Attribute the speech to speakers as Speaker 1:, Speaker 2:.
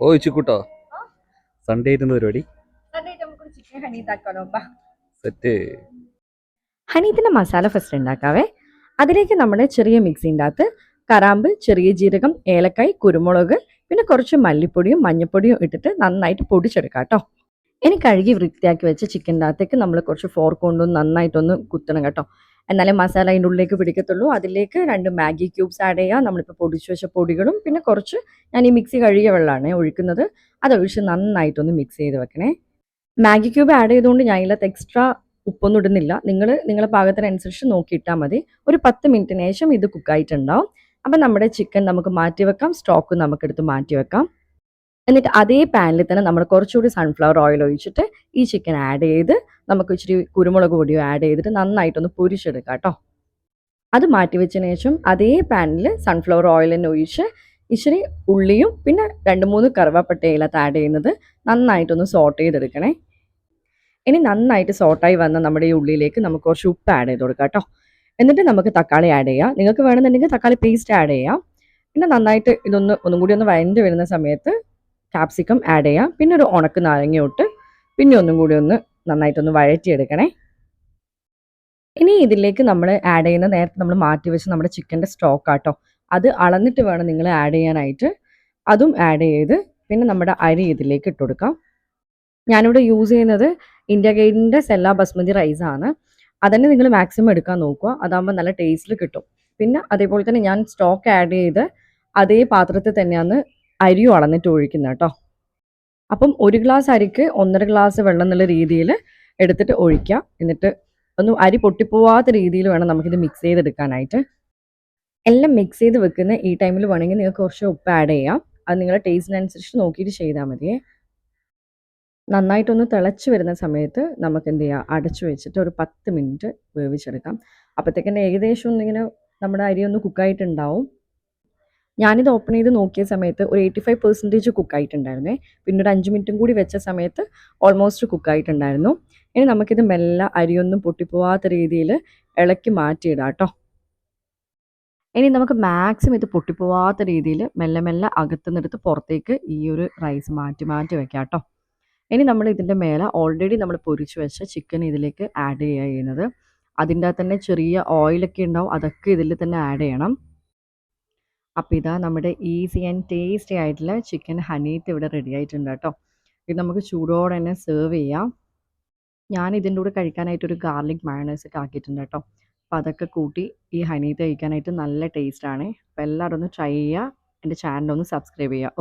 Speaker 1: ഓ ഇച്ചിക്കുട്ടോ Sunday ആയിട്ട് എന്താ പരിപാടി?
Speaker 2: ചിക്കൻ ഹണീത്താക്കാലോ ബാ.
Speaker 1: സെറ്റ്.
Speaker 2: ഹണീത്തിന്റെ മസാല ഫസ്റ്റ് ഉണ്ടാക്കാവേ. അതിലേക്ക് നമ്മുടെ ചെറിയ മിക്സിൻ്റെ അകത്ത് കറാമ്പ്, ചെറിയ ജീരകം, ഏലക്കായ്, കുരുമുളക്, പിന്നെ കുറച്ച് മല്ലിപ്പൊടിയും മഞ്ഞൾപ്പൊടിയും ഇട്ടിട്ട് നന്നായിട്ട് പൊടിച്ചെടുക്കാം കേട്ടോ. ഇനി കഴുകി വൃത്തിയാക്കി വെച്ച ചിക്കൻ്റെ അകത്തേക്ക് നമ്മൾ കുറച്ച് ഫോർക്ക് കൊണ്ടൊന്ന് നന്നായിട്ടൊന്ന് കുത്തണം കേട്ടോ. എന്നാലേ മസാല അതിൻ്റെ ഉള്ളിലേക്ക് പിടിക്കത്തുള്ളൂ. അതിലേക്ക് 2 മാഗി ക്യൂബ്സ് ആഡ് ചെയ്യുക. നമ്മളിപ്പോൾ പൊടിച്ചു വെച്ച പൊടികളും പിന്നെ കുറച്ച് ഞാൻ ഈ മിക്സി കഴുകിയ വെള്ളമാണ് ഒഴിക്കുന്നത്. അതൊഴിച്ച് നന്നായിട്ടൊന്ന് മിക്സ് ചെയ്ത് വെക്കണേ. മാഗി ക്യൂബ് ആഡ് ചെയ്തുകൊണ്ട് ഞാൻ ഇതിനകത്ത് എക്സ്ട്രാ ഉപ്പൊന്നും ഇടുന്നില്ല. നിങ്ങളെ പാകത്തിനനുസരിച്ച് നോക്കിയിട്ടാൽ മതി. ഒരു 10 മിനിറ്റിന് ശേഷം ഇത് കുക്കായിട്ടുണ്ടാവും. അപ്പം നമ്മുടെ ചിക്കൻ നമുക്ക് മാറ്റി വെക്കാം. സ്റ്റോക്ക് നമുക്കെടുത്ത് മാറ്റി വെക്കാം. എന്നിട്ട് അതേ പാനിൽ തന്നെ നമ്മൾ കുറച്ചുകൂടി സൺഫ്ലവർ ഓയിൽ ഒഴിച്ചിട്ട് ഈ ചിക്കൻ ആഡ് ചെയ്ത് നമുക്ക് ഇച്ചിരി കുരുമുളക് പൊടിയോ ആഡ് ചെയ്തിട്ട് നന്നായിട്ടൊന്ന് പൊരിച്ചെടുക്കാം കേട്ടോ. അത് മാറ്റി വെച്ചതിന് ശേഷം അതേ പാനിൽ സൺഫ്ലവർ ഓയിൽ തന്നെ ഒഴിച്ച് ഇച്ചിരി ഉള്ളിയും പിന്നെ 2-3 കറുവാപ്പട്ട ഇലത്ത് ആഡ് ചെയ്യുന്നത് നന്നായിട്ടൊന്ന് സോട്ട് ചെയ്തെടുക്കണേ. ഇനി നന്നായിട്ട് സോട്ടായി വന്ന നമ്മുടെ ഈ ഉള്ളിയിലേക്ക് നമുക്ക് കുറച്ച് ഉപ്പ് ആഡ് ചെയ്ത് കൊടുക്കാം കേട്ടോ. എന്നിട്ട് നമുക്ക് തക്കാളി ആഡ് ചെയ്യാം. നിങ്ങൾക്ക് വേണമെന്നുണ്ടെങ്കിൽ തക്കാളി പേസ്റ്റ് ആഡ് ചെയ്യാം. പിന്നെ നന്നായിട്ട് ഒന്നും കൂടി ഒന്ന് വഴണ്ട് വരുന്ന സമയത്ത് ക്യാപ്സിക്കം ആഡ് ചെയ്യാം. പിന്നെ ഒരു ഉണക്ക് നാരങ്ങ ഇട്ട് പിന്നെ ഒന്നും കൂടി ഒന്ന് നന്നായിട്ടൊന്ന് വഴറ്റിയെടുക്കണേ. ഇനി ഇതിലേക്ക് നമ്മൾ ആഡ് ചെയ്യുന്ന നേരത്തെ നമ്മൾ മാറ്റി വെച്ച് നമ്മുടെ ചിക്കൻ്റെ സ്റ്റോക്ക് ആട്ടോ, അത് അളന്നിട്ട് വേണം നിങ്ങൾ ആഡ് ചെയ്യാനായിട്ട്. അതും ആഡ് ചെയ്ത് പിന്നെ നമ്മുടെ അരി ഇതിലേക്ക് ഇട്ട് കൊടുക്കാം. ഞാനിവിടെ യൂസ് ചെയ്യുന്നത് ഇന്ത്യ ഗേറ്റിൻ്റെ സെല്ല ബസ്മതി റൈസാണ്. അതന്നെ നിങ്ങൾ മാക്സിമം എടുക്കാൻ നോക്കുക. അതാകുമ്പോൾ നല്ല ടേസ്റ്റിൽ കിട്ടും. പിന്നെ അതേപോലെ തന്നെ ഞാൻ സ്റ്റോക്ക് ആഡ് ചെയ്ത് അതേ പാത്രത്തിൽ തന്നെയാണ് അരിയും അളന്നിട്ട് ഒഴിക്കുന്നത് കേട്ടോ. അപ്പം 1 ഗ്ലാസ് അരിക്ക് 1.5 ഗ്ലാസ് വെള്ളം എന്നുള്ള രീതിയിൽ എടുത്തിട്ട് ഒഴിക്കുക. എന്നിട്ട് ഒന്ന് അരി പൊട്ടിപ്പോവാത്ത രീതിയിൽ വേണം നമുക്കിത് മിക്സ് ചെയ്തെടുക്കാനായിട്ട്. എല്ലാം മിക്സ് ചെയ്ത് വെക്കുന്ന ഈ ടൈമിൽ വേണമെങ്കിൽ നിങ്ങൾക്ക് കുറച്ച് ഉപ്പ് ആഡ് ചെയ്യാം. അത് നിങ്ങളുടെ ടേസ്റ്റിനനുസരിച്ച് നോക്കിയിട്ട് ചെയ്താൽ മതിയേ. നന്നായിട്ടൊന്ന് തിളച്ച് വരുന്ന സമയത്ത് നമുക്ക് എന്ത് ചെയ്യാം, അടച്ചു വെച്ചിട്ട് ഒരു 10 മിനിറ്റ് വേവിച്ചെടുക്കാം. അപ്പോഴത്തേക്കും ഏകദേശം ഒന്നിങ്ങനെ നമ്മുടെ അരി ഒന്ന് കുക്കായിട്ടുണ്ടാവും. ഞാനിത് ഓപ്പൺ ചെയ്ത് നോക്കിയ സമയത്ത് ഒരു 85% കുക്കായിട്ടുണ്ടായിരുന്നേ. പിന്നെ ഒരു 5 മിനിറ്റും കൂടി വെച്ച സമയത്ത് ഓൾമോസ്റ്റ് കുക്കായിട്ടുണ്ടായിരുന്നു. ഇനി നമുക്കിത് മെല്ലെ അരിയൊന്നും പൊട്ടിപ്പോവാത്ത രീതിയിൽ ഇളക്കി മാറ്റിയിടാം കേട്ടോ. ഇനി നമുക്ക് മാക്സിമം ഇത് പൊട്ടിപ്പോവാത്ത രീതിയിൽ മെല്ലെ മെല്ലെ അകത്തുനിന്നെടുത്ത് പുറത്തേക്ക് ഈ ഒരു റൈസ് മാറ്റി മാറ്റി വെക്കാം കേട്ടോ. ഇനി നമ്മൾ ഇതിൻ്റെ മേലെ ഓൾറെഡി നമ്മൾ പൊരിച്ച് വെച്ച ചിക്കൻ ഇതിലേക്ക് ആഡ് ചെയ്യുന്നത്. അതിൻ്റെ അകത്ത് തന്നെ ചെറിയ ഓയിലൊക്കെ ഉണ്ടാവും, അതൊക്കെ ഇതിൽ തന്നെ ആഡ് ചെയ്യണം. അപ്പോൾ ഇതാ നമ്മുടെ ഈസി ആൻഡ് ടേസ്റ്റി ആയിട്ടുള്ള ചിക്കൻ ഹനീത്ത് ഇവിടെ റെഡി ആയിട്ടുണ്ട് കേട്ടോ. ഇത് നമുക്ക് ചൂടോടെ തന്നെ സെർവ് ചെയ്യാം. ഞാൻ ഇതിൻ്റെ കൂടെ കഴിക്കാനായിട്ട് ഒരു ഗാർലിക് മയണൈസ് ഒക്കെ ആക്കിയിട്ടുണ്ട് കേട്ടോ. അപ്പോൾ അതൊക്കെ കൂട്ടി ഈ ഹനീത്ത് കഴിക്കാനായിട്ട് നല്ല ടേസ്റ്റാണ്. അപ്പോൾ എല്ലാവരും ഒന്ന് ട്രൈ ചെയ്യുക. എൻ്റെ ചാനൽ ഒന്ന് സബ്സ്ക്രൈബ് ചെയ്യുക.